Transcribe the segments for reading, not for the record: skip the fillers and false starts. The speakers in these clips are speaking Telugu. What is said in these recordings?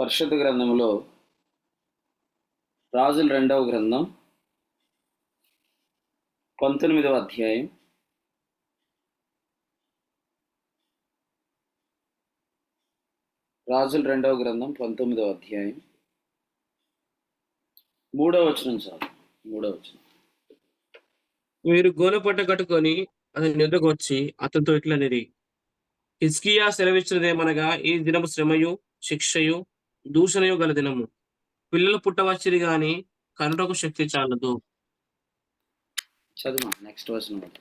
పరిశుద్ధ గ్రంథంలో రాజుల 2వ గ్రంథం 19వ అధ్యాయం రాజుల 2వ గ్రంథం 19వ అధ్యాయం 3వ వచనం చాలు. 3వ వచనం. మీరు గోనెపట్ట కట్టుకొని అతని ఎదురుకు వచ్చి అతనితో ఇట్లనిరి, హిజ్కియా సెలవిచ్చినదేమనగా, ఈ దినము శ్రమయు శిక్షయు దూషణయు గల దినము. పిల్లలు పుట్టవచ్చిరి గాని కనుటకు శక్తి చాలదు. చదువు నెక్స్ట్ వచనం.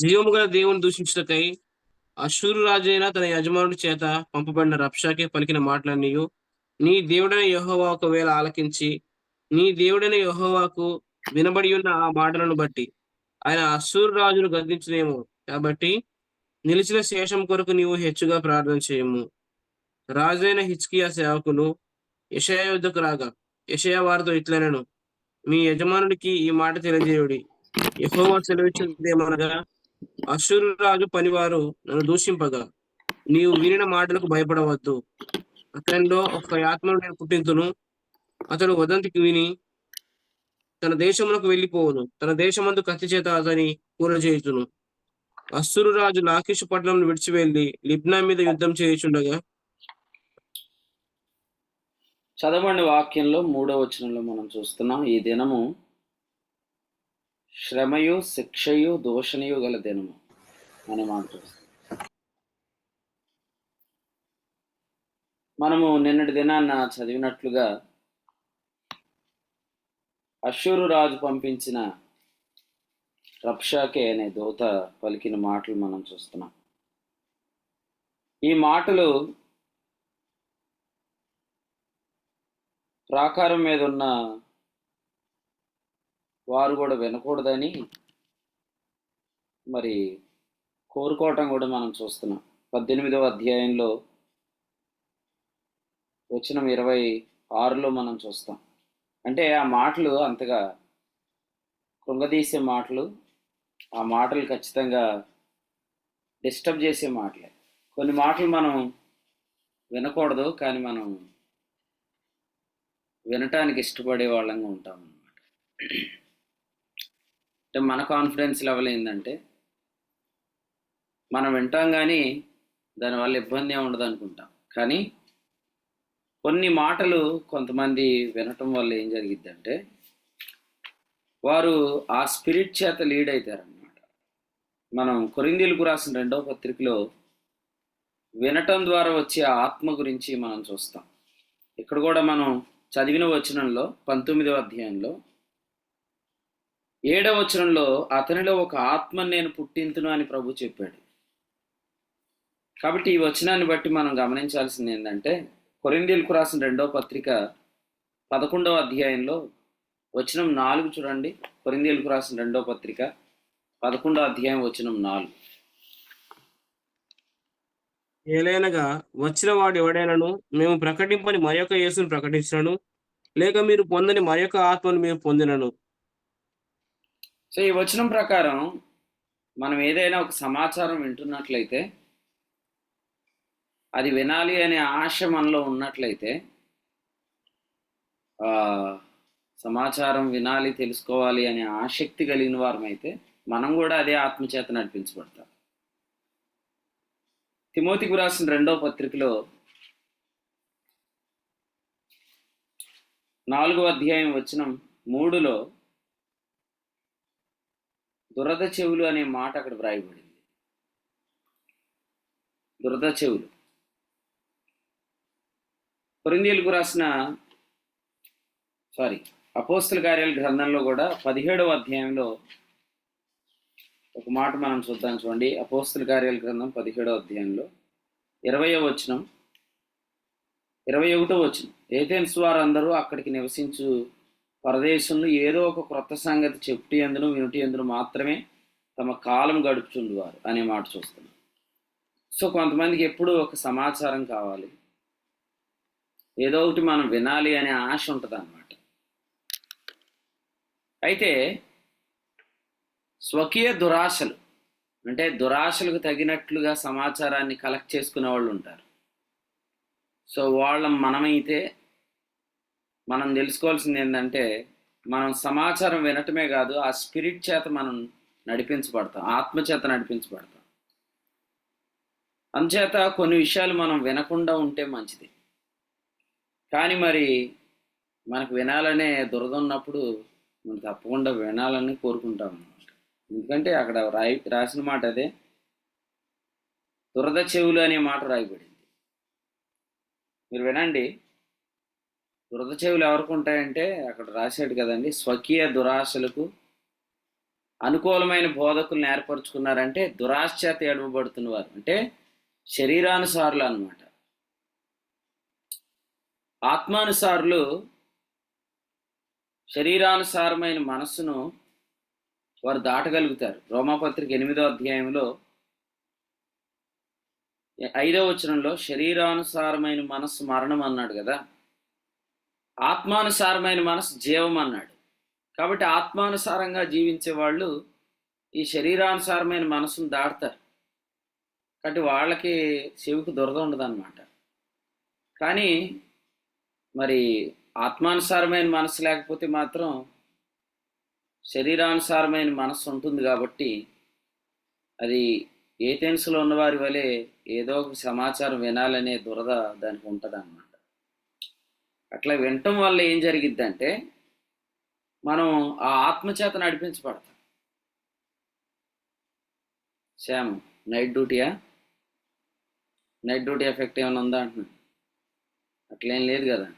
జీవము గల దేవుని దూషించుటకై అశ్షూరు రాజైన తన యజమానుడి చేత పంపబడిన రబ్షాకే పలికిన మాటలన్నీయు నీ దేవుడైన యెహోవా ఒకవేళ ఆలకించి నీ దేవుడైన యెహోవాకు వినబడి ఉన్న ఆ మాటలను బట్టి ఆయన అశ్షూరు రాజును గద్దించునేమో. కాబట్టి నిలిచిన శేషం కొరకు నీవు హెచ్చుగా ప్రార్థన చేయము. రాజైన హిజ్కియా సేవకులు యెషయా యుద్ధకు రాగా యెషయా వారితో ఇట్లనెను, మీ యజమానుడికి ఈ మాట తెలియజేయుడి, యెహోవా సెలవిచ్చినదేమనగా, అశ్షూరు రాజు పనివారు నన్ను దూషింపగా నీవు వినిన మాటలకు భయపడవద్దు. అతనిలో ఒక ఆత్మను నేను పుట్టింతును, అతడు వదంతికి విని తన దేశమునకు వెళ్ళిపోవును. తన దేశమందు కత్తి చేత అతని కూర చేయుచును. అశ్షూరు రాజు లాకీషు పట్టణం విడిచి వెళ్లి లిబ్నా మీద యుద్ధం చేయుచుండగా. చదవండి వాక్యంలో 3వ వచనంలో మనం చూస్తున్నాం, ఈ దినము శ్రమయు శిక్షయు దూషణయు గల దినము అనే మాట చూస్తాం. మనము నిన్నటి దినాన్న చదివినట్లుగా అశ్షూరు రాజు పంపించిన రబ్షాకే అనే దూత పలికిన మాటలు మనం చూస్తున్నాం. ఈ మాటలు ప్రాకారం మీద ఉన్న వారు కూడా వినకూడదని మరి కోరుకోవటం కూడా మనం చూస్తున్నాం. 18వ అధ్యాయంలో వచనం 26లో మనం చూస్తాం. అంటే ఆ మాటలు అంతగా కృంగదీసే మాటలు, ఆ మాటలు ఖచ్చితంగా డిస్టర్బ్ చేసే మాటలే. కొన్ని మాటలు మనం వినకూడదు, కానీ మనం వినటానికి ఇష్టపడే వాళ్ళంగా ఉంటాం అన్నమాట. అంటే మన కాన్ఫిడెన్స్ లెవెల్ ఏంటంటే మనం వింటాం కానీ దానివల్ల ఇబ్బంది ఏమి ఉండదు అనుకుంటాం. కానీ కొన్ని మాటలు కొంతమంది వినటం వల్ల ఏం జరిగిద్దంటే వారు ఆ స్పిరిట్ చేత లీడ్ అవుతారన్నమాట. మనం కొరింథీయులకు రాసిన 2వ పత్రికలో వినటం ద్వారా వచ్చే ఆత్మ గురించి మనం చూస్తాం. ఇక్కడ కూడా మనం చదివిన వచనంలో 19వ అధ్యాయంలో 7వ వచనంలో అతనిలో ఒక ఆత్మను నేను పుట్టింతును అని ప్రభు చెప్పాడు. కాబట్టి ఈ వచనాన్ని బట్టి మనం గమనించాల్సింది ఏంటంటే కొరింథీయులకు రాసిన 2వ పత్రిక 11వ అధ్యాయంలో వచనం 4 చూడండి. కొరింథీయులకు రాసిన 2వ పత్రిక 11వ అధ్యాయం వచనం 4. ఏలైనగా వచ్చిన వాడు ఎవడైనను మేము ప్రకటింపని మరొక యేసును ప్రకటించినను, లేక మీరు పొందని మరొక ఆత్మను మేము పొందినను. సో ఈ వచనం ప్రకారం మనం ఏదైనా ఒక సమాచారం వింటున్నట్లయితే, అది వినాలి అనే ఆశ మనలో ఉన్నట్లయితే, సమాచారం వినాలి, తెలుసుకోవాలి అనే ఆసక్తి కలిగిన వారమైతే మనం కూడా అదే ఆత్మచేత నడిపించబడతాం. తిమోతికి రాసిన 2వ పత్రికలో 4వ అధ్యాయం వచనం 3లో దురద చెవులు అనే మాట అక్కడ వ్రాయబడింది. దురద చెవులు. కొరింథీయులకు రాసిన అపోస్తల కార్యాల గ్రంథంలో కూడా 17వ అధ్యాయంలో ఒక మాట మనం చూద్దాం. చూడండి, అపోస్తల కార్యాల గ్రంథం 17వ అధ్యాయంలో 20వ వచనం 21వ వచనం. ఏథెన్స్ వారందరూ అక్కడికి నివసించు పరదేశంలో ఏదో ఒక క్రొత్త సంగతి చెప్పుటి ఎందును వినుటి ఎందును మాత్రమే తమ కాలం గడుపుచుండువారు అనే మాట చూస్తున్నాం. సో కొంతమందికి ఎప్పుడూ ఒక సమాచారం కావాలి, ఏదో ఒకటి మనం వినాలి అనే ఆశ ఉంటుంది అన్నమాట. అయితే స్వకీయ దురాశలు, అంటే దురాశలకు తగినట్లుగా సమాచారాన్ని కలెక్ట్ చేసుకునే వాళ్ళు ఉంటారు. సో మనమైతే మనం తెలుసుకోవాల్సింది ఏంటంటే, మనం సమాచారం వినటమే కాదు, ఆ స్పిరిట్ చేత మనం నడిపించబడతాం, ఆత్మ చేత నడిపించబడతాం. అందుచేత కొన్ని విషయాలు మనం వినకుండా ఉంటే మంచిది. కానీ మరి మనకు వినాలనే దురద ఉన్నప్పుడు మనం తప్పకుండా వినాలని కోరుకుంటాం అన్నమాట. ఎందుకంటే అక్కడ రాసిన మాట అదే, దురద చెవులు అనే మాట రాయబడింది. మీరు వినండి, దురద చెవులు ఎవరికి ఉంటాయంటే అక్కడ రాశాడు కదండి, స్వకీయ దురాశలకు అనుకూలమైన బోధకులను ఏర్పరచుకున్నారంటే దురాశ చేత ఏడవబడుతున్న వారు, అంటే శరీరానుసారులు అన్నమాట. ఆత్మానుసారులు శరీరానుసారమైన మనస్సును వారు దాటగలుగుతారు. రోమాపత్రిక 8వ అధ్యాయంలో 5వ వచనంలో శరీరానుసారమైన మనస్సు మరణం అన్నాడు కదా, ఆత్మానుసారమైన మనస్సు జీవం అన్నాడు. కాబట్టి ఆత్మానుసారంగా జీవించే వాళ్ళు ఈ శరీరానుసారమైన మనస్సును దాటుతారు. కాబట్టి వాళ్ళకి చెవికి దురద ఉండదు అన్నమాట. కానీ మరి ఆత్మానుసారమైన మనస్సు లేకపోతే మాత్రం శరీరానుసారమైన మనస్సు ఉంటుంది. కాబట్టి అది ఏథెన్స్లో ఉన్నవారి వలె ఏదో ఒక సమాచారం వినాలనే దురద దానికి ఉంటుంది అన్నమాట. అట్లా వినటం వల్ల ఏం జరిగిద్దంటే మనం ఆ ఆత్మచేత నడిపించబడతాం. శ్యామ్, నైట్ డ్యూటీ ఎఫెక్ట్ ఏమైనా ఉందా అంటున్నా? అట్లేం లేదు కదా,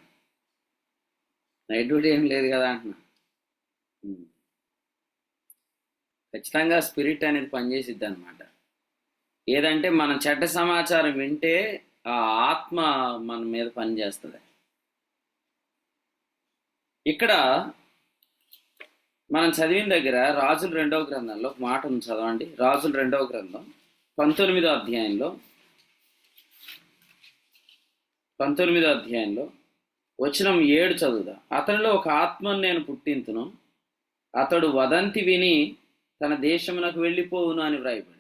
నైట్ డ్యూటీ ఏం లేదు కదా అంటున్నా. ఖచ్చితంగా స్పిరిట్ అనేది పనిచేసిద్ది అనమాట. ఏదంటే మనం చెడ్డ సమాచారం వింటే ఆ ఆత్మ మన మీద పనిచేస్తుంది. ఇక్కడ మనం చదివిన దగ్గర రాజుల 2వ గ్రంథంలో ఒక మాట ఉంది, చదవండి. రాజుల 2వ గ్రంథం 19వ అధ్యాయంలో 7 చదువుదా. అతనిలో ఒక ఆత్మను నేను పుట్టింతును, అతడు వదంతి విని తన దేశమునకు వెళ్ళిపోవును అని వ్రాయబడింది.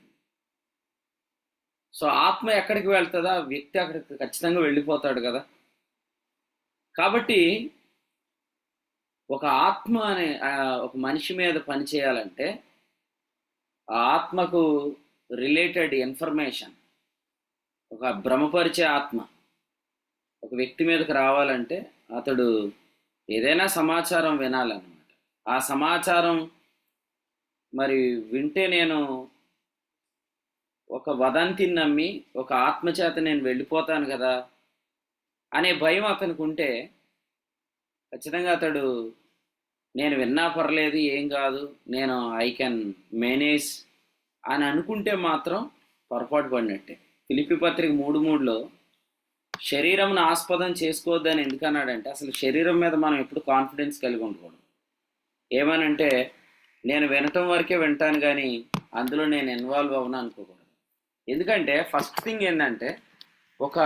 సో ఆత్మ ఎక్కడికి వెళ్తుందా, ఆ వ్యక్తి అక్కడికి ఖచ్చితంగా వెళ్ళిపోతాడు కదా. కాబట్టి ఒక ఆత్మ అనే ఒక మనిషి మీద పని చేయాలంటే ఆ ఆత్మకు రిలేటెడ్ ఇన్ఫర్మేషన్, ఒక భ్రమపరిచే ఆత్మ ఒక వ్యక్తి మీదకి రావాలంటే అతడు ఏదైనా సమాచారం వినాలన్నమాట. ఆ సమాచారం మరి వింటే నేను ఒక వదంతిని నమ్మి ఒక ఆత్మచేత నేను వెళ్ళిపోతాను కదా అనే భయం అతనికి ఉంటే ఖచ్చితంగా అతడు నేను విన్నా పర్లేదు, ఏం కాదు, నేను ఐ కెన్ మేనేజ్ అని అనుకుంటే మాత్రం పొరపాటు పడినట్టే. ఫిలిప్పీ పత్రిక 3:3లో శరీరంను ఆస్పదం చేసుకోవద్దని ఎందుకన్నాడంటే, అసలు శరీరం మీద మనం ఎప్పుడు కాన్ఫిడెన్స్ కలిగి ఉండకూడదు. ఏమనంటే నేను వినటం వరకే వింటాను కానీ అందులో నేను ఇన్వాల్వ్ అవ్వను అనుకోకూడదు. ఎందుకంటే ఫస్ట్ థింగ్ ఏంటంటే, ఒక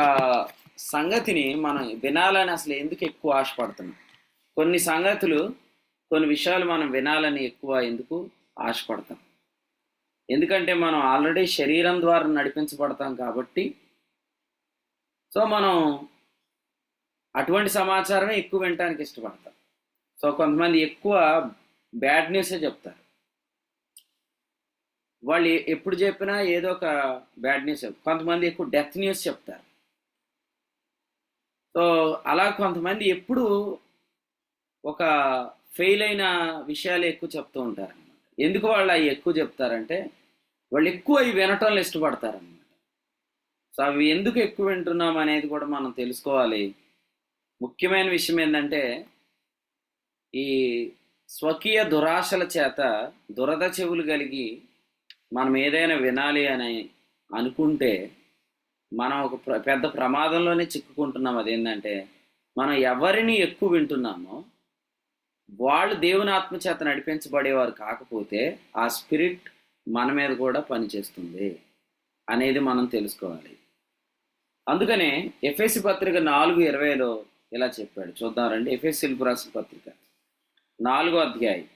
సంగతిని మనం వినాలని అసలు ఎందుకు ఎక్కువ ఆశపడుతున్నాం? కొన్ని విషయాలు మనం వినాలని ఎక్కువ ఎందుకు ఆశపడతాం? ఎందుకంటే మనం ఆల్రెడీ శరీరం ద్వారా నడిపించబడతాం కాబట్టి. సో మనం అటువంటి సమాచారమే ఎక్కువ వినటానికి ఇష్టపడతాం. సో కొంతమంది ఎక్కువ బ్యాడ్ న్యూసే చెప్తారు. వాళ్ళు ఎప్పుడు చెప్పినా ఏదో ఒక బ్యాడ్ న్యూస్ చెప్తారు. కొంతమంది ఎక్కువ డెత్ న్యూస్ చెప్తారు. సో అలా కొంతమంది ఎప్పుడు ఒక ఫెయిల్ అయిన విషయాలు ఎక్కువ చెప్తూ ఉంటారు అన్నమాట. ఎందుకు వాళ్ళు అవి ఎక్కువ చెప్తారంటే వాళ్ళు ఎక్కువ అవి వినటంలో ఇష్టపడతారన్నమాట. సో అవి ఎందుకు ఎక్కువ వింటున్నాం అనేది కూడా మనం తెలుసుకోవాలి. ముఖ్యమైన విషయం ఏంటంటే, ఈ స్వకీయ దురాశల చేత దురద చెవులు కలిగి మనం ఏదైనా వినాలి అని అనుకుంటే మనం ఒక పెద్ద ప్రమాదంలోనే చిక్కుకుంటున్నాం. అదేంటంటే, మనం ఎవరిని ఎక్కువ వింటున్నామో వాళ్ళు దేవుని ఆత్మచేత నడిపించబడేవారు కాకపోతే ఆ స్పిరిట్ మన మీద కూడా పనిచేస్తుంది అనేది మనం తెలుసుకోవాలి. అందుకనే ఎఫెసీ పత్రిక 4:20లో ఇలా చెప్పాడు. చూద్దాం రండి. ఎఫెసీలకు రాసిన పత్రిక 4వ అధ్యాయం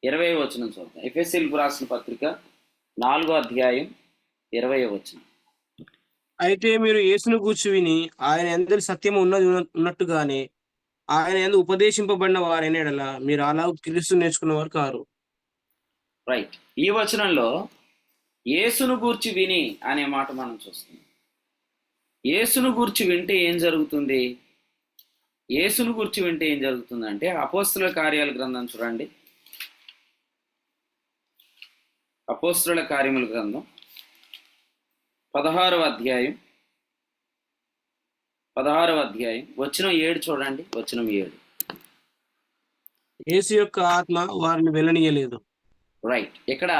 20వ వచనం చూద్దాం. ఎఫెసీలకు రాసిన పత్రిక 4వ అధ్యాయం 20వ వచనం. అయితే మీరు యేసును గూర్చి విని ఆయన యందు సత్యము ఉన్నట్టుగానే ఆయన యందు ఉపదేశింపబడిన వారైన యెడల మీరు అలాగూ క్రీస్తు నేర్చుకున్నవారు కారు. రైట్. ఈ వచనంలో యేసును గూర్చి విని అనే మాట మనం చూస్తున్నాం. యేసును గూర్చి వింటే ఏం జరుగుతుంది? యేసును గూర్చి వింటే ఏం జరుగుతుందంటే అపోస్తలుల కార్యాల గ్రంథం చూడండి. అపోస్తలుల కార్యముల గ్రంథం 16వ అధ్యాయం వచనం 7 చూడండి. వచనం 7. యేసు యొక్క ఆత్మ వారిని వెళ్ళనీయలేదు. రైట్. ఇక్కడ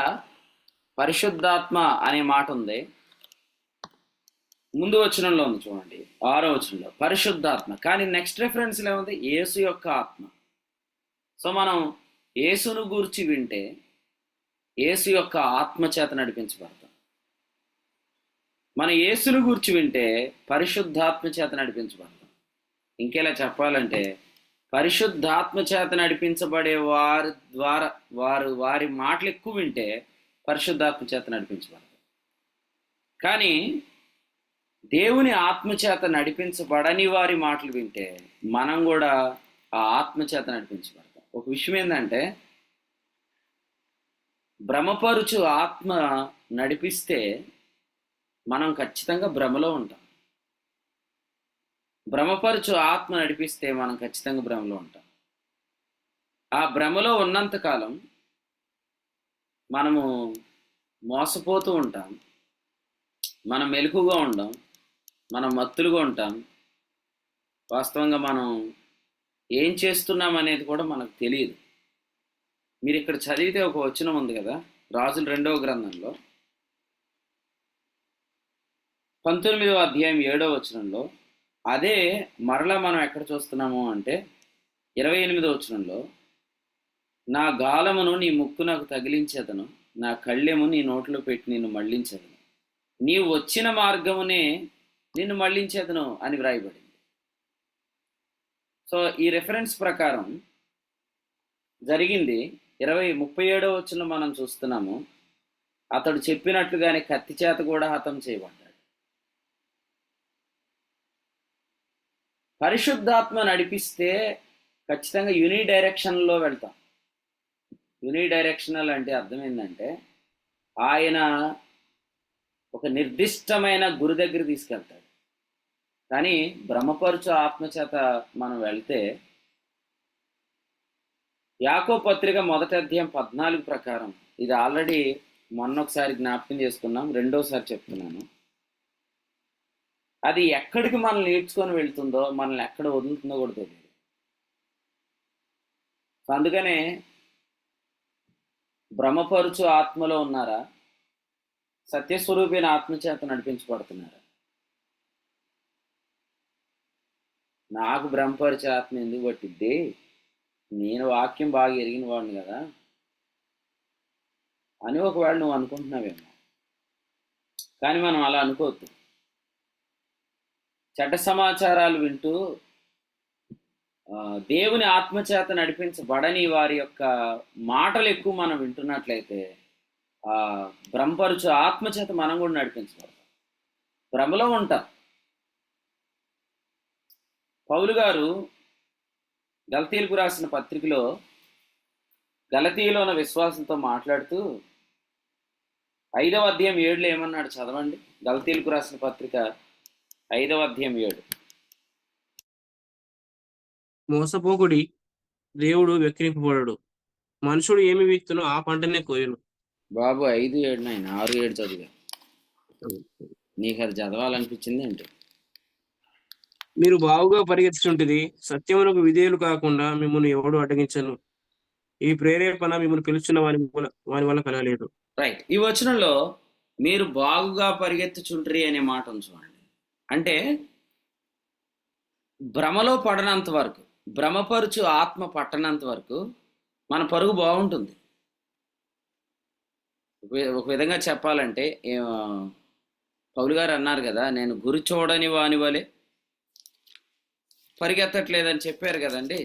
పరిశుద్ధాత్మ అనే మాట ఉంది. ముందు వచనంలో ఉంది చూడండి, 6వ వచనంలో పరిశుద్ధాత్మ. కానీ నెక్స్ట్ రెఫరెన్స్ ఏముంది? యేసు యొక్క ఆత్మ. సో మనం యేసును గూర్చి వింటే యేసు యొక్క ఆత్మ చేత నడిపించబడతాం. మన యేసును గూర్చి వింటే పరిశుద్ధాత్మ చేత నడిపించబడతాం. ఇంకెలా చెప్పాలంటే పరిశుద్ధాత్మ చేత నడిపించబడే వారి ద్వారా వారి మాటలు ఎక్కువ వింటే పరిశుద్ధాత్మ చేత నడిపించబడతాం. కానీ దేవుని ఆత్మ చేత నడిపించబడని వారి మాటలు వింటే మనం కూడా ఆ ఆత్మ చేత నడిపించబడతాం. ఒక విషయం ఏంటంటే భ్రమపరుచు ఆత్మ నడిపిస్తే మనం ఖచ్చితంగా భ్రమలో ఉంటాం. భ్రమపరుచు ఆత్మ నడిపిస్తే మనం ఖచ్చితంగా భ్రమలో ఉంటాం. ఆ భ్రమలో ఉన్నంతకాలం మనము మోసపోతూ ఉంటాం, మనం మెలకుగా ఉండం, మనం మత్తులుగా ఉంటాం. వాస్తవంగా మనం ఏం చేస్తున్నాం అనేది కూడా మనకు తెలియదు. మీరు ఇక్కడ చదివితే ఒక వచనం ఉంది కదా, రాజుల 2వ గ్రంథంలో 19వ అధ్యాయం 7వ వచనంలో అదే మరలా మనం ఎక్కడ చూస్తున్నాము అంటే 28వ వచనంలో, నా గాలమును నీ ముక్కు నాకు తగిలించేదను, నా కళ్ళెము నీ నోట్లో పెట్టి నిన్ను మళ్ళించేదను, నీవు వచ్చిన మార్గమునే నిన్ను మళ్ళించేదను అని వ్రాయబడింది. సో ఈ రెఫరెన్స్ ప్రకారం జరిగింది 37వ వచనంలో మనం చూస్తున్నాము, అతడు చెప్పినట్లుగానే కత్తి చేత కూడా హతం చేయబడ్డాడు. పరిశుద్ధాత్మ నడిపిస్తే ఖచ్చితంగా యూనిడైరెక్షన్లో వెళ్తాం. యూనిడైరెక్షనల్ అంటే అర్థం ఏంటంటే ఆయన ఒక నిర్దిష్టమైన గురి దగ్గర తీసుకెళ్తాడు. కానీ భ్రమపరుచు ఆత్మచేత మనం వెళ్తే యాకోబు పత్రిక 1వ అధ్యాయం 14 ప్రకారం, ఇది ఆల్రెడీ మొన్నొకసారి జ్ఞాపకం చేసుకున్నాం, రెండోసారి చెప్తున్నాను, అది ఎక్కడికి మనల్ని నేర్చుకొని వెళ్తుందో మనల్ని ఎక్కడ వదులుతుందో కూడా తెలియదు. అందుకనే భ్రమపరుచు ఆత్మలో ఉన్నారా, సత్యస్వరూపైన ఆత్మచేత నడిపించబడుతున్నారా? నాకు భ్రమపరిచే ఆత్మ ఎందుకు పట్టిద్ది, నేను వాక్యం బాగా ఎరిగిన వాడిని కదా అని ఒకవేళ నువ్వు అనుకుంటున్నావేమో. కానీ మనం అలా అనుకోవద్దు. చెడ్డ సమాచారాలు వింటూ దేవుని ఆత్మచేత నడిపించబడని వారి యొక్క మాటలు ఎక్కువ మనం వింటున్నట్లయితే భ్రమపరుచు ఆత్మచేత మనం కూడా నడిపించబడతాం, భ్రమలో ఉంటాం. పౌలు గారు గలతీయులకు రాసిన పత్రికలో గలతీయులో ఉన్న విశ్వాసంతో మాట్లాడుతూ 5వ అధ్యాయం 7లో ఏమన్నాడు చదవండి. గలతీయులకు రాసిన పత్రిక 5వ అధ్యాయం 7. మోసపోకుడి, దేవుడు వెక్కిరింపబడడు. మనుషుడు ఏమి వీక్తునో ఆ పంటనే కోయును. బాబు 5:7 నాయన, 6:7 చదివా. నీకు అది చదవాలనిపించింది ఏంటి? మీరు బావుగా పరిగెత్తుచుంటిది, సత్యమునకు విధేయులు కాకుండా మిమ్మల్ని ఎవడు అడ్డగించను. ఈ ప్రేరేపణ మిమ్మల్ని పిలుచున్న వాని వల్ల కలగలేదు. రైట్. ఈ వచనంలో మీరు బాగుగా పరిగెత్తుచుండ్రి అనే మాట చూడండి. అంటే భ్రమలో పడనంత వరకు, భ్రమపరుచు ఆత్మ పట్టనంత వరకు మన పరుగు బాగుంటుంది. ఒక విధంగా చెప్పాలంటే పౌలు గారు అన్నారు కదా, నేను గురి చూడని వాని వలె పరిగెత్తట్లేదని చెప్పారు కదండి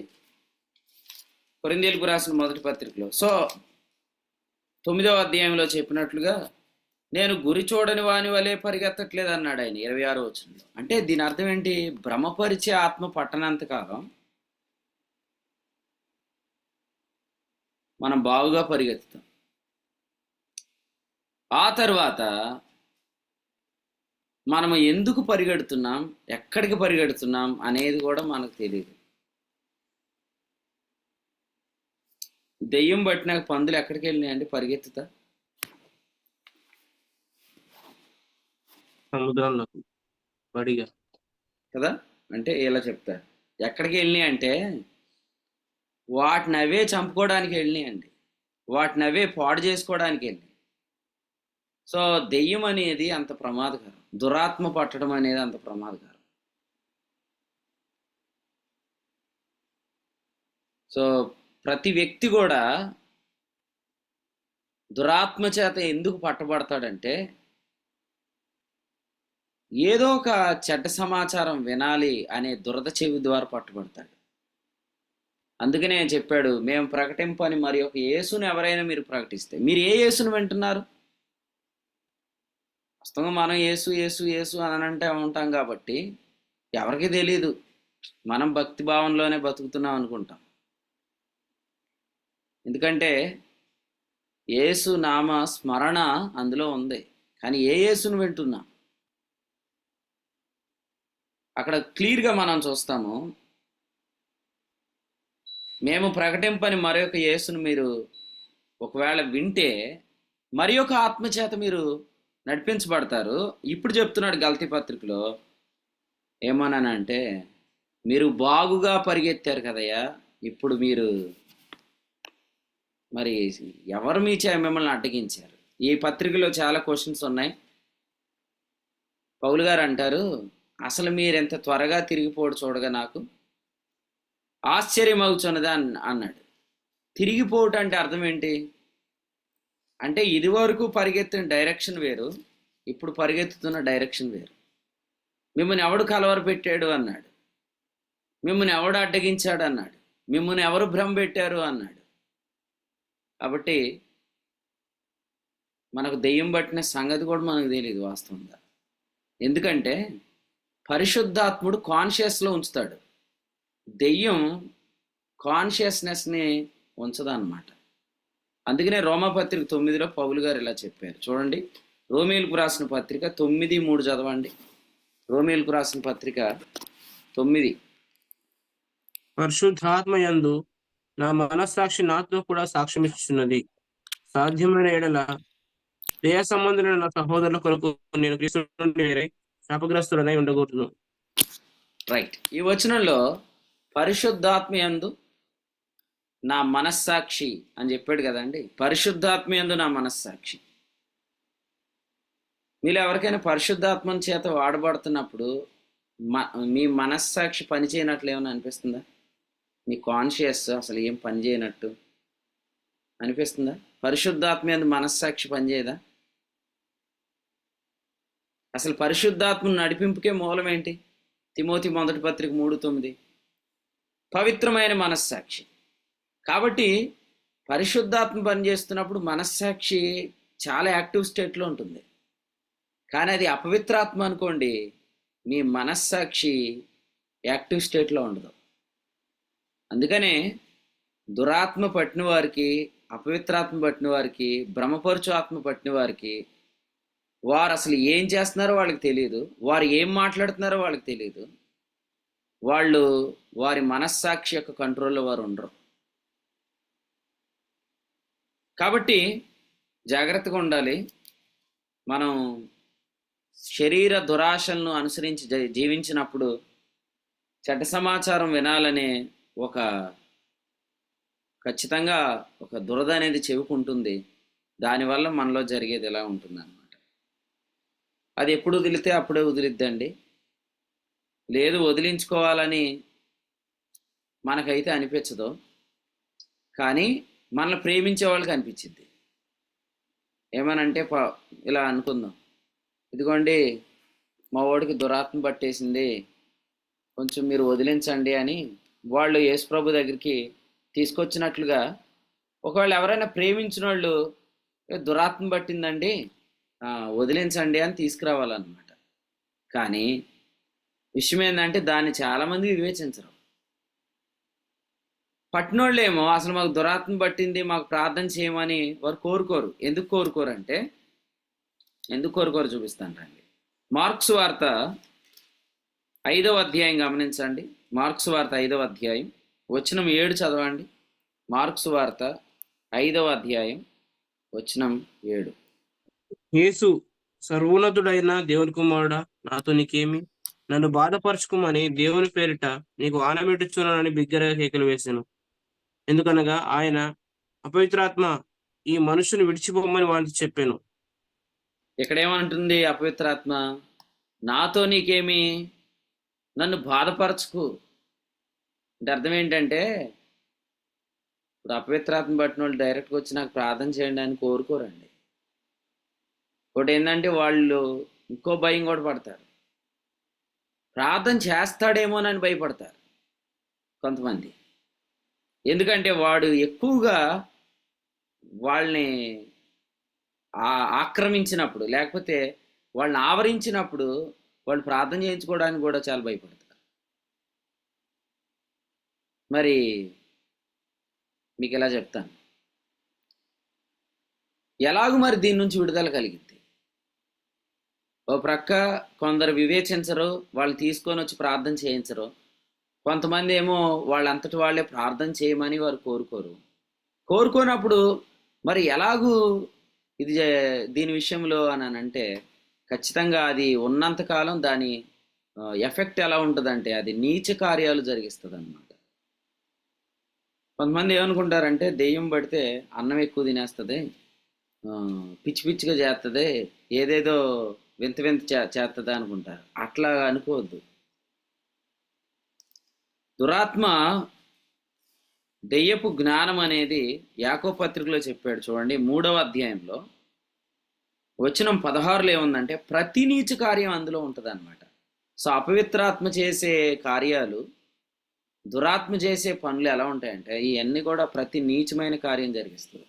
కొరింథీయులకు రాసిన 1వ పత్రికలో. సో 9వ అధ్యాయంలో చెప్పినట్లుగా నేను గురి చూడని వాని వలె పరిగెత్తట్లేదు అన్నాడు ఆయన 26వ వచనంలో. అంటే దీని అర్థం ఏంటి? భ్రమపరిచే ఆత్మ పట్టనంత కాలం మనం బావుగా పరిగెత్తుతాం. ఆ తర్వాత మనం ఎందుకు పరిగెడుతున్నాం, ఎక్కడికి పరిగెడుతున్నాం అనేది కూడా మనకు తెలియదు. దెయ్యం పట్టిన పందులు ఎక్కడికి వెళ్ళినాయండి పరిగెత్తుతా? సముద్రంలోకి బడిగా. కదా. అంటే ఇలా చెప్తారు, ఎక్కడికి వెళ్ళినాయి అంటే వాటిని అవే చంపుకోవడానికి వెళ్ళినాయండి, వాటిని అవే పాడు చేసుకోవడానికి వెళ్ళినాయి. సో దెయ్యం అనేది అంత ప్రమాదకరం, దురాత్మ పట్టడం అనేది అంత ప్రమాదకరం. సో ప్రతి వ్యక్తి కూడా దురాత్మ చేత ఎందుకు పట్టబడతాడంటే ఏదో ఒక చెడ్డ సమాచారం వినాలి అనే దురద చెవి ద్వారా పట్టుబడతాడు. అందుకనే చెప్పాడు, మేము ప్రకటింపని మరి ఒక యేసుని ఎవరైనా మీరు ప్రకటిస్తే, మీరు ఏ యేసుని వింటున్నారు? వాస్తవంగా మనం యేసు యేసు యేసు అని అంటే ఉంటాం కాబట్టి ఎవరికి తెలీదు, మనం భక్తి భావంలోనే బతుకుతున్నాం అనుకుంటాం. ఎందుకంటే యేసు నామ స్మరణ అందులో ఉంది, కానీ ఏ యేసుని వింటున్నాం? అక్కడ క్లియర్గా మనం చూస్తాము, మేము ప్రకటింపని మరొక యేసును మీరు ఒకవేళ వింటే మరి ఒక ఆత్మచేత మీరు నడిపించబడతారు. ఇప్పుడు చెప్తున్నాడు గలతీ పత్రికలో ఏమన్నానంటే, మీరు బాగుగా పరిగెత్తారు కదయ్యా, ఇప్పుడు మీరు మరి ఎవరు మిమ్మల్ని అడ్డగించారు? ఈ పత్రికలో చాలా క్వశ్చన్స్ ఉన్నాయి. పౌలు గారు అంటారు, అసలు మీరెంత త్వరగా తిరిగిపోడు చూడగా నాకు ఆశ్చర్యమవుతున్నదా అన్నాడు. తిరిగిపోవటం అంటే అర్థం ఏంటి అంటే, ఇదివరకు పరిగెత్తిన డైరెక్షన్ వేరు, ఇప్పుడు పరిగెత్తుతున్న డైరెక్షన్ వేరు. మిమ్మల్ని ఎవడు కలవర పెట్టాడు అన్నాడు, మిమ్మల్ని ఎవడు అడ్డగించాడు అన్నాడు, మిమ్మల్ని ఎవరు భ్రమ పెట్టారు అన్నాడు. కాబట్టి మనకు దెయ్యం పట్టిన సంగతి కూడా మనకు తెలియదు వాస్తవంగా. ఎందుకంటే పరిశుద్ధాత్ముడు కాన్షియస్లో ఉంచుతాడు, దెయ్యం కాన్షియస్నెస్ని ఉంచదన్నమాట. అందుకనే రోమాపత్రిక 9లో పౌలు గారు ఇలా చెప్పారు, చూడండి. రోమీలకు రాసిన పత్రిక 9:3 చదవండి. రోమీలకు రాసిన పత్రిక 9. పరిశుద్ధాత్మయందు నా మనస్సాక్షి నాతో కూడా సాక్ష్యమిస్తున్నది, సాధ్యమైన ఎడల దేహ సంబంధులైన నా సహోదరుల కొరకు నేను క్రీస్తు నుండి వేరే శాపగ్రస్తులనై ఉండకూడదు. రైట్. ఈ వచనంలో పరిశుద్ధాత్మయందు నా మనస్సాక్షి అని చెప్పాడు కదండి. పరిశుద్ధాత్మయందు నా మనస్సాక్షి. మీరు ఎవరికైనా పరిశుద్ధాత్మ చేత వాడబడుతున్నప్పుడు మీ మనస్సాక్షి పని చేయనట్లు ఏమైనా అనిపిస్తుందా? మీ కాన్షియస్ అసలు ఏం పని చేయనట్టు అనిపిస్తుందా? పరిశుద్ధాత్మయందు మనస్సాక్షి పనిచేయదా? అసలు పరిశుద్ధాత్మ నడిపింపుకే మూలం ఏంటి? తిమోతి 1 పత్రిక 3:9 పవిత్రమైన మనస్సాక్షి. కాబట్టి పరిశుద్ధాత్మ పనిచేస్తున్నప్పుడు మనస్సాక్షి చాలా యాక్టివ్ స్టేట్లో ఉంటుంది. కానీ అది అపవిత్రాత్మ అనుకోండి, మీ మనస్సాక్షి యాక్టివ్ స్టేట్లో ఉండదు. అందుకనే దురాత్మ పట్టిన వారికి, అపవిత్రాత్మ పట్టిన వారికి, భ్రమపరుచు ఆత్మ పట్టిన వారికి వారు అసలు ఏం చేస్తున్నారో వాళ్ళకి తెలియదు, వారు ఏం మాట్లాడుతున్నారో వాళ్ళకి తెలియదు, వాళ్ళు వారి మనస్సాక్షి యొక్క కంట్రోల్లో వారు ఉండరు. కాబట్టి జాగ్రత్తగా ఉండాలి. మనం శరీర దురాశలను అనుసరించి జీవించినప్పుడు చెడ్డ సమాచారం వినాలనే ఖచ్చితంగా ఒక దురద అనేది చెవుకుంటుంది. దానివల్ల మనలో జరిగేది ఎలా ఉంటుంది అన్నమాట. అది ఎప్పుడు వదిలితే అప్పుడే వదిలిద్దండి. లేదు వదిలించుకోవాలని మనకైతే అనిపించదు, కానీ మనల్ని ప్రేమించే వాళ్ళకి అనిపించింది. ఏమనంటే ఇలా అనుకుందాం, ఇదిగోండి మా వాడికి దురాత్మ పట్టేసింది, కొంచెం మీరు వదిలించండి అని వాళ్ళు యేసుప్రభు దగ్గరికి తీసుకొచ్చినట్లుగా ఒకవేళ ఎవరైనా ప్రేమించిన వాళ్ళు దురాత్మ పట్టిందండి వదిలించండి అని తీసుకురావాలన్నమాట. కానీ విషయం ఏంటంటే దాన్ని చాలామంది వివేచించరు. పట్టినోళ్ళేమో అసలు మాకు దురాత్మ పట్టింది, మాకు ప్రార్థన చేయమని వారు కోరుకోరు. ఎందుకు కోరుకోరు చూపిస్తాను రండి. మార్క్స్ వార్త 5వ అధ్యాయం గమనించండి. మార్క్స్ వార్త 5వ అధ్యాయం వచనం 7 చదవండి. మార్క్స్ వార్త 5వ అధ్యాయం వచనం 7. యేసు, సర్వోన్నతుడైన దేవుని కుమారుడా, నాతో నీకేమి? నన్ను బాధపరచుకోమని దేవుని పేరిట నీకు ఆనబెట్టుచున్నానని బిగ్గరగా కేకలు వేశాను. ఎందుకనగా ఆయన, అపవిత్రాత్మ, ఈ మనుషుని విడిచిపోమని వారికి చెప్పాను. ఇక్కడేమంటుంది అపవిత్రాత్మ? నాతో నీకేమి, నన్ను బాధపరచుకు. అంటే అర్థం ఏంటంటే, ఇప్పుడు అపవిత్రాత్మ పట్టిన వాళ్ళు డైరెక్ట్గా వచ్చి నాకు ప్రార్థన చేయండి అని కోరుకోరండి. ఒకటి ఏంటంటే వాళ్ళు ఇంకో భయం కూడా పడతారు. ప్రార్థన చేస్తాడేమోనని భయపడతారు కొంతమంది. ఎందుకంటే వాడు ఎక్కువగా వాళ్ళని ఆక్రమించినప్పుడు, లేకపోతే వాళ్ళని ఆవరించినప్పుడు వాళ్ళు ప్రార్థన చేయించుకోవడానికి కూడా చాలా భయపడతారు. మరి మీకు ఇలా చెప్తాను, ఎలాగూ మరి దీని నుంచి విడుదల కలిగింది. ఓ ప్రక్క కొందరు వివేచించరు, వాళ్ళు తీసుకొని వచ్చి ప్రార్థన చేయించరు. కొంతమంది ఏమో వాళ్ళంతటి వాళ్ళే ప్రార్థన చేయమని వారు కోరుకోనప్పుడు మరి ఎలాగూ ఇది దీని విషయంలో అని అంటే ఖచ్చితంగా అది ఉన్నంతకాలం దాని ఎఫెక్ట్ ఎలా ఉంటుందంటే అది నీచ కార్యాలు జరిగిస్తుంది అన్నమాట. కొంతమంది ఏమనుకుంటారంటే దెయ్యం పడితే అన్నం ఎక్కువ తినేస్తుంది, పిచ్చి పిచ్చిగా చేస్తుంది, ఏదేదో వింత చేస్తుంది అనుకుంటారు. అట్లా అనుకోవద్దు. దురాత్మ దెయ్యపు జ్ఞానం అనేది యాకోబు పత్రికలో చెప్పాడు చూడండి. 3వ అధ్యాయంలో వచనం 16లో ఏముందంటే ప్రతి నీచ కార్యం అందులో ఉంటుంది అనమాట. సో అపవిత్రాత్మ చేసే కార్యాలు, దురాత్మ చేసే పనులు ఎలా ఉంటాయంటే ఇవన్నీ కూడా ప్రతి నీచమైన కార్యం జరిగిస్తుంది.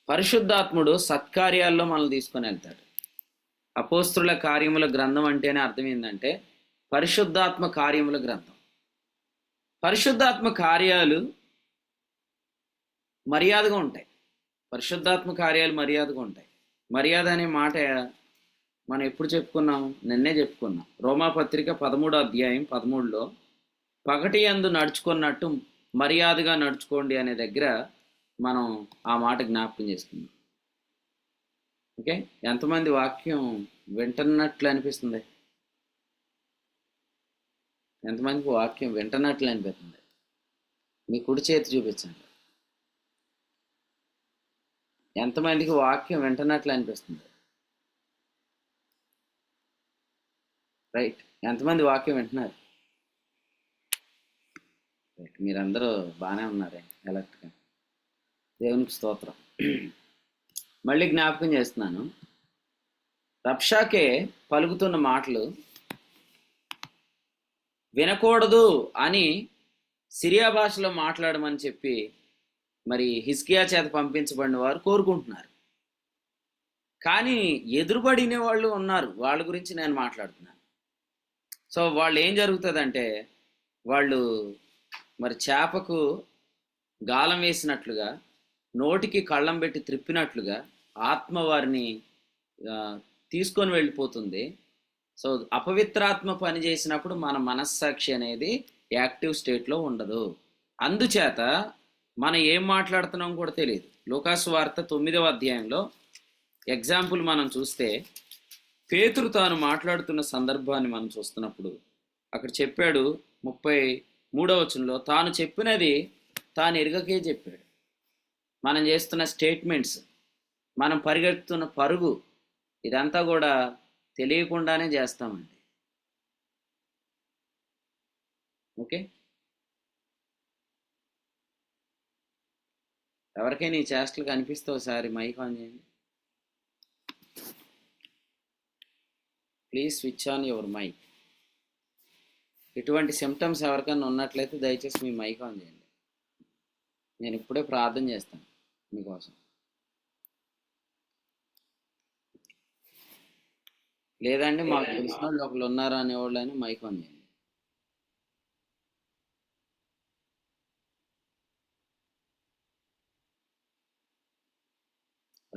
పరిశుద్ధాత్ముడు సత్కార్యాల్లో మనల్ని తీసుకొని వెళ్తాడు. అపోస్తుల కార్యముల గ్రంథం అంటేనే అర్థం ఏంటంటే పరిశుద్ధాత్మ కార్యముల గ్రంథం. పరిశుద్ధాత్మ కార్యాలు మర్యాదగా ఉంటాయి. పరిశుద్ధాత్మ కార్యాలు మర్యాదగా ఉంటాయి. మర్యాద అనే మాట మనం ఎప్పుడు చెప్పుకున్నాం? నిన్నే చెప్పుకున్నాం. రోమాపత్రిక 13వ అధ్యాయం 13లో పగటి యందు నడుచుకున్నట్టు మర్యాదగా నడుచుకోండి అనే దగ్గర మనం ఆ మాట జ్ఞాపకం చేసుకున్నాం. ఓకే, ఎంతమంది వాక్యం వింటున్నట్లు అనిపిస్తుంది? ఎంతమందికి వాక్యం వింటున్నట్లు అనిపిస్తుంది? మీ కుడి చేతి చూపించండి. ఎంతమందికి వాక్యం వింటున్నట్లు అనిపిస్తుంది? రైట్. ఎంతమంది వాక్యం వింటున్నారు? రైట్, మీరందరూ బాగానే ఉన్నారే ఎలక్ట్గా. దేవునికి స్తోత్రం. మళ్ళీ జ్ఞాపకం చేస్తున్నాను, రబ్షాకే పలుకుతున్న మాటలు వినకూడదు అని సిరియా భాషలో మాట్లాడమని చెప్పి మరి హిజ్కియా చేత పంపించబడిన వారు కోరుకుంటున్నారు. కానీ ఎదురుబడిన వాళ్ళు ఉన్నారు, వాళ్ళ గురించి నేను మాట్లాడుతున్నాను. సో వాళ్ళు ఏం జరుగుతుందంటే వాళ్ళు మరి చేపకు గాలం వేసినట్లుగా, నోటికి కళ్ళం పెట్టి త్రిప్పినట్లుగా ఆత్మ వారిని తీసుకొని వెళ్ళిపోతుంది. సో అపవిత్రాత్మ పని చేసినప్పుడు మన మనస్సాక్షి అనేది యాక్టివ్ స్టేట్లో ఉండదు. అందుచేత మనం ఏం మాట్లాడుతున్నాం కూడా తెలియదు. లూకాసు వార్త 9వ అధ్యాయంలో ఎగ్జాంపుల్ మనం చూస్తే పేతురు తాను మాట్లాడుతున్న సందర్భాన్ని మనం చూస్తున్నప్పుడు అక్కడ చెప్పాడు 33వ వచనంలో, తాను చెప్పినది తాను ఎరగకే చెప్పాడు. మనం చేస్తున్న స్టేట్మెంట్స్, మనం పరిగెత్తుతున్న పరుగు, ఇదంతా కూడా తెలియకుండానే చేస్తామండి. ఓకే, ఎవరికైనా ఈ చేష్టలు కనిపిస్తే ఒకసారి మైక్ ఆన్ చేయండి. Please switch on your mic. ఇటువంటి సిమ్టమ్స్ ఎవరికైనా ఉన్నట్లయితే దయచేసి మీ మైక్ ఆన్ చేయండి. నేను ఇప్పుడే ప్రార్థన చేస్తాను మీకోసం. లేదండి మాకు తెలిసిన వాళ్ళు ఒకళ్ళు ఉన్నారు అనేవాళ్ళు అని మైక్ ఆన్ చేయండి.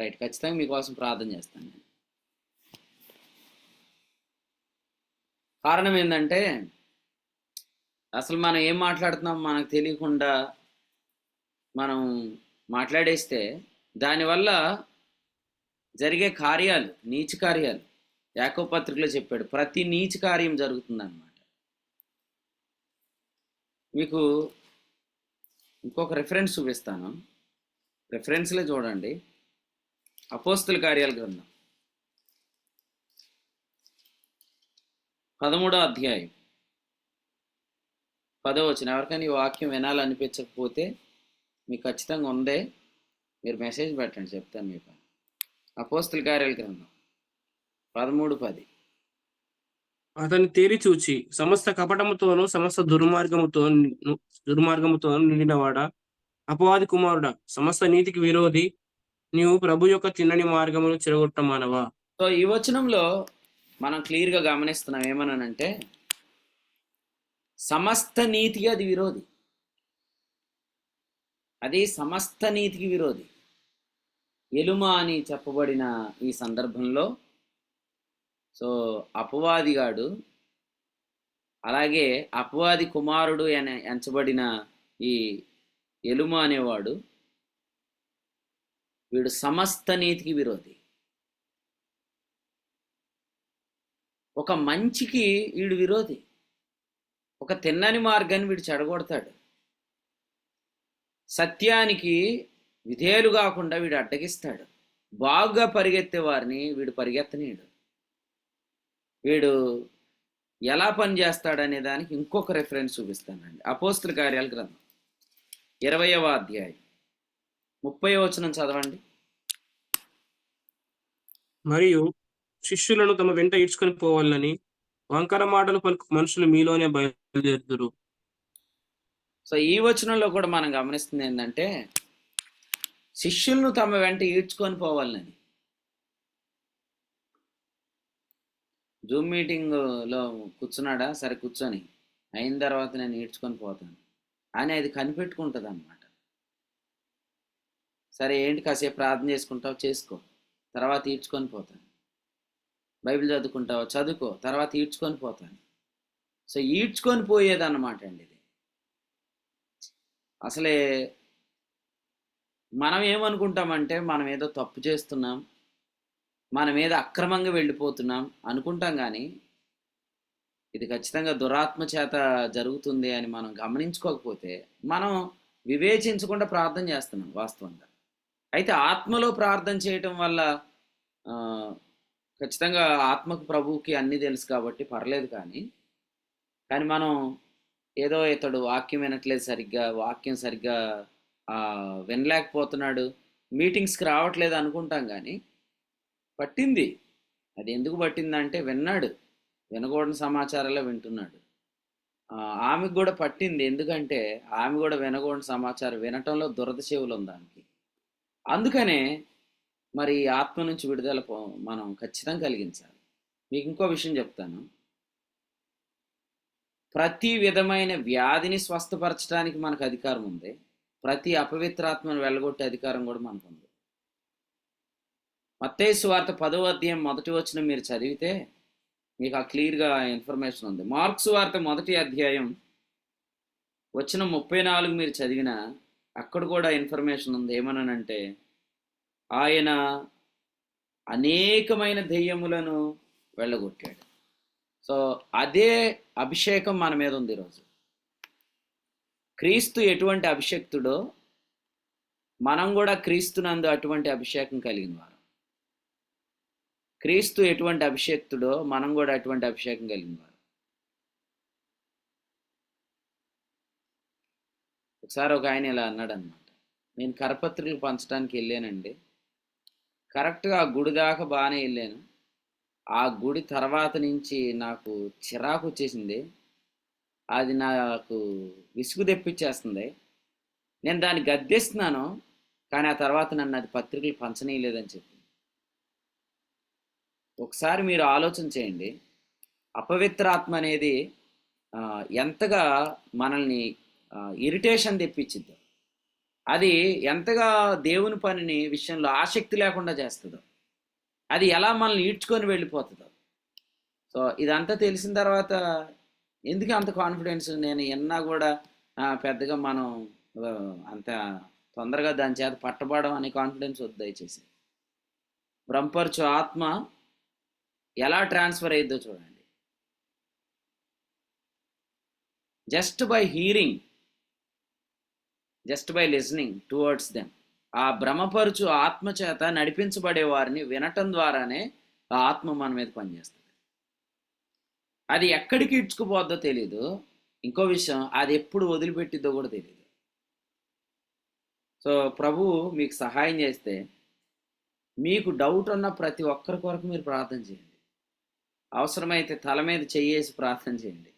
రైట్, ఖచ్చితంగా మీకోసం ప్రార్థన చేస్తాను నేను. కారణం ఏంటంటే అసలు మనం ఏం మాట్లాడుతున్నాం మనకు తెలియకుండా మనం మాట్లాడేస్తే దానివల్ల జరిగే కార్యాలు, నీచ కార్యాలు, యాకోబు పత్రికలో చెప్పాడు, ప్రతి నీచ కార్యం జరుగుతుందన్నమాట. మీకు ఇంకొక రెఫరెన్స్ చూపిస్తాను, రెఫరెన్స్లో చూడండి. అపోస్తుల కార్యాల గ్రంథం 13వ అధ్యాయం 10వ వచనం. ఎవరికైనా ఈ వాక్యం వినాలనిపించకపోతే మీకు ఖచ్చితంగా ఉందే, మీరు మెసేజ్ పెట్టండి, చెప్తాను మీకు. అపోస్తుల కార్యాల గ్రంథం 13:10. అతన్ని తేరి చూచి సమస్త కపటముతోను సమస్త దుర్మార్గముతోను నిండినవాడా, అపవాది కుమారుడా, సమస్త నీతికి విరోధి, నీవు ప్రభు యొక్క తిన్నని మార్గమును చెరగొట్టమానవా. సో ఈ వచనంలో మనం క్లియర్గా గమనిస్తున్నాం ఏమనంటే సమస్త నీతికి అది విరోధి, అది సమస్త నీతికి విరోధి. ఎలుమ అని చెప్పబడిన ఈ సందర్భంలో సో అపవాదిగాడు, అలాగే అపవాది కుమారుడు అని ఎంచబడిన ఈ ఎలుమ అనేవాడు, వీడు సమస్త నీతికి విరోధి. ఒక మంచికి వీడు విరోధి, ఒక తిన్నని మార్గాన్ని వీడు చెడగొడతాడు, సత్యానికి విధేయులు కాకుండా వీడు అడ్డగిస్తాడు, బాగా పరిగెత్తే వారిని వీడు పరిగెత్తనీయుడు. వీడు ఎలా పనిచేస్తాడనే దానికి ఇంకొక రెఫరెన్స్ చూపిస్తానండి. అపోస్తుల కార్యాల గ్రంథం 20వ అధ్యాయం 30వ వచనం చదవండి. మరియు శిష్యులను తమ వెంట ఈడ్చుకొని పోవాలని వంకర మాటలు పలుకు మనుషులు మీలోనే బయలుదేరుదురు. సో ఈ వచనంలో కూడా మనం గమనిస్తుంది ఏంటంటే శిష్యులను తమ వెంట ఈడ్చుకొని పోవాలని. జూమ్ మీటింగ్లో కూర్చున్నాడా, సరే కూర్చొని అయిన తర్వాత నేను ఈడ్చుకొని పోతాను అని అది కనిపెట్టుకుంటుంది అన్నమాట. సరే ఏంటి కాసేపు ప్రార్థన చేసుకుంటావు, చేసుకో, తర్వాత ఈడ్చుకొని పోతాను. బైబిల్ చదువుకుంటావు, చదువుకో, తర్వాత ఈడ్చుకొని పోతాను. సో ఈడ్చుకొని పోయేదన్నమాట అండి ఇది. అసలే మనం ఏమనుకుంటామంటే మనం ఏదో తప్పు చేస్తున్నాం, మనం ఏదో అక్రమంగా వెళ్ళిపోతున్నాం అనుకుంటాం, కానీ ఇది ఖచ్చితంగా దురాత్మ చేత జరుగుతుంది అని మనం గమనించుకోకపోతే మనం వివేచించకుండా ప్రార్థన చేస్తున్నాం వాస్తవంగా. అయితే ఆత్మలో ప్రార్థన చేయటం వల్ల ఖచ్చితంగా ఆత్మకు ప్రభువుకి అన్నీ తెలుసు కాబట్టి పర్లేదు. కానీ మనం ఏదో ఇతడు వాక్యం వినట్లేదు, వాక్యం సరిగ్గా వినలేకపోతున్నాడు, మీటింగ్స్కి రావట్లేదు అనుకుంటాం. కానీ పట్టింది, అది ఎందుకు పట్టిందంటే విన్నాడు, వినకూడని సమాచారాలే వింటున్నాడు. ఆమెకు కూడా పట్టింది, ఎందుకంటే ఆమె కూడా వినకూడని సమాచారం వినటంలో దురద చెవులు ఉంది దానికి. అందుకనే మరి ఆత్మ నుంచి విడుదల మనం ఖచ్చితంగా కలిగించాలి. మీకు ఇంకో విషయం చెప్తాను, ప్రతి విధమైన వ్యాధిని స్వస్థపరచడానికి మనకు అధికారం ఉంది, ప్రతి అపవిత్రాత్మను వెళ్ళగొట్టే అధికారం కూడా మనకు ఉంది. మత్తయి సువార్త 10వ అధ్యాయం 1వ వచనం మీరు చదివితే మీకు ఆ క్లియర్గా ఇన్ఫర్మేషన్ ఉంది. మార్కు సువార్త 1వ అధ్యాయం వచనం 34 మీరు చదివినా అక్కడ కూడా ఇన్ఫర్మేషన్ ఉంది. ఏమనంటే ఆయన అనేకమైన దెయ్యములను వెళ్ళగొట్టాడు. సో అదే అభిషేకం మన మీద ఉంది ఈరోజు. క్రీస్తు ఎటువంటి అభిషేక్తుడో మనం కూడా క్రీస్తునందు అటువంటి అభిషేకం కలిగిన వారు. క్రీస్తు ఎటువంటి అభిషేక్తుడో మనం కూడా అటువంటి అభిషేకం కలిగిన వారు. ఒకసారి ఒక ఆయన ఇలా అన్నాడు అనమాట, నేను కరపత్రికలు పంచడానికి వెళ్ళానండి, కరెక్ట్గా ఆ గుడి దాకా బాగానే వెళ్ళాను, ఆ గుడి తర్వాత నుంచి నాకు చిరాకు వచ్చేసింది, అది నాకు విసుగు తెప్పించేస్తుంది, నేను దాన్ని గద్దెస్తున్నాను, కానీ ఆ తర్వాత నన్ను అది పత్రికలు పంచనీయలేదని చెప్పి. ఒకసారి మీరు ఆలోచన చేయండి. అపవిత్రాత్మ అనేది ఎంతగా మనల్ని ఇరిటేషన్ తెప్పించిద్దో, అది ఎంతగా దేవుని పనిని విషయంలో ఆసక్తి లేకుండా చేస్తుందో, అది ఎలా మనల్ని ఈడ్చుకొని వెళ్ళిపోతుందో. సో ఇదంతా తెలిసిన తర్వాత ఎందుకు అంత కాన్ఫిడెన్స్? నేను ఎన్నా కూడా పెద్దగా మనం అంత తొందరగా దాని చేత పట్టబడం అనే కాన్ఫిడెన్స్ వద్దు దయచేసి. బ్రహ్మపరచు ఆత్మ ఎలా ట్రాన్స్ఫర్ అయ్యిద్దో చూడండి. Just by hearing, just by listening towards them. ఆ భ్రమపరుచు ఆత్మ చేత నడిపించబడే వారిని వినటం ద్వారానే ఆ ఆత్మ మన మీద పనిచేస్తుంది. అది ఎక్కడికి ఇడ్చుకుపోద్దో తెలీదు. ఇంకో విషయం, అది ఎప్పుడు వదిలిపెట్టిద్దో కూడా తెలియదు. సో ప్రభు మీకు సహాయం చేస్తే, మీకు డౌట్ ఉన్న ప్రతి ఒక్కరి కొరకు మీరు ప్రార్థన చేయండి. అవసరమైతే తల మీద చెయ్యేసి ప్రార్థన చేయండి.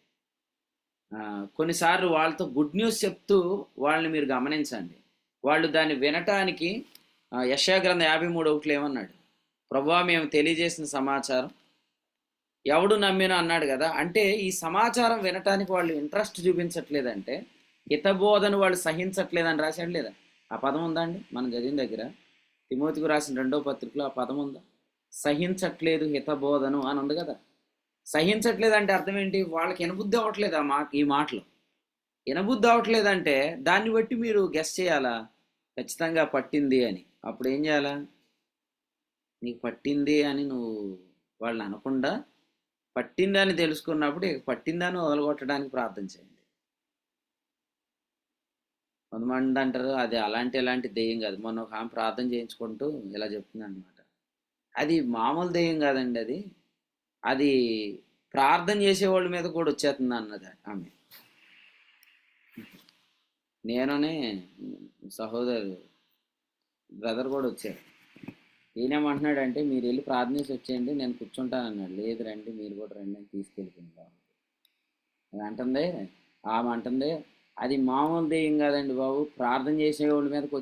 కొన్నిసార్లు వాళ్ళతో గుడ్ న్యూస్ చెప్తూ వాళ్ళని మీరు గమనించండి. వాళ్ళు దాన్ని వినటానికి యెషయా గ్రంథం 53:1 ఏమన్నాడు? ప్రభువా, మేము తెలియజేసిన సమాచారం ఎవడు నమ్మినా అన్నాడు కదా. అంటే ఈ సమాచారం వినటానికి వాళ్ళు ఇంట్రెస్ట్ చూపించట్లేదంటే, హితబోధను వాళ్ళు సహించట్లేదని రాశాడు లేదా? ఆ పదం ఉందా అండి మనం చదివిన దగ్గర? తిమోతికి రాసిన 2వ పత్రికలో ఆ పదం ఉందా? సహించట్లేదు హితబోధను అని ఉంది కదా. సహించట్లేదు అంటే అర్థం ఏంటి? వాళ్ళకి వినబుద్ధి అవ్వట్లేదు ఈ మాటలు. వినబుద్ధి అవ్వట్లేదంటే దాన్ని బట్టి మీరు గెస్ చేయాలా ఖచ్చితంగా పట్టింది అని. అప్పుడు ఏం చేయాలా? నీకు పట్టింది అని నువ్వు వాళ్ళని అనకుండా, పట్టిందని తెలుసుకున్నప్పుడు ఇక పట్టిందని వదలగొట్టడానికి ప్రార్థన చేయండి. కొంతమంది అంటారు అది అలాంటి దెయ్యం కాదు. మొన్న ఒక ఆమె ప్రార్థన చేయించుకుంటూ ఇలా చెప్తుంది అనమాట. అది మామూలు దెయ్యం కాదండి, అది ప్రార్థన చేసేవాళ్ళ మీద కూడా వచ్చేస్తుంది అన్నది ఆమె. నేనునే సహోదరు బ్రదర్ కూడా వచ్చారు. ఈయనేమంటున్నాడంటే, మీరు వెళ్ళి ప్రార్థన చేసి వచ్చేయండి, నేను కూర్చుంటాను అన్నాడు. లేదు రండి, మీరు కూడా రండి అని తీసుకెళ్ళిపోయింది. అది అంటుంది, ఆమె అంటుంది అది మామూలు దెయ్యం కాదండి బాబు, ప్రార్థన చేసేవాళ్ళ మీదకి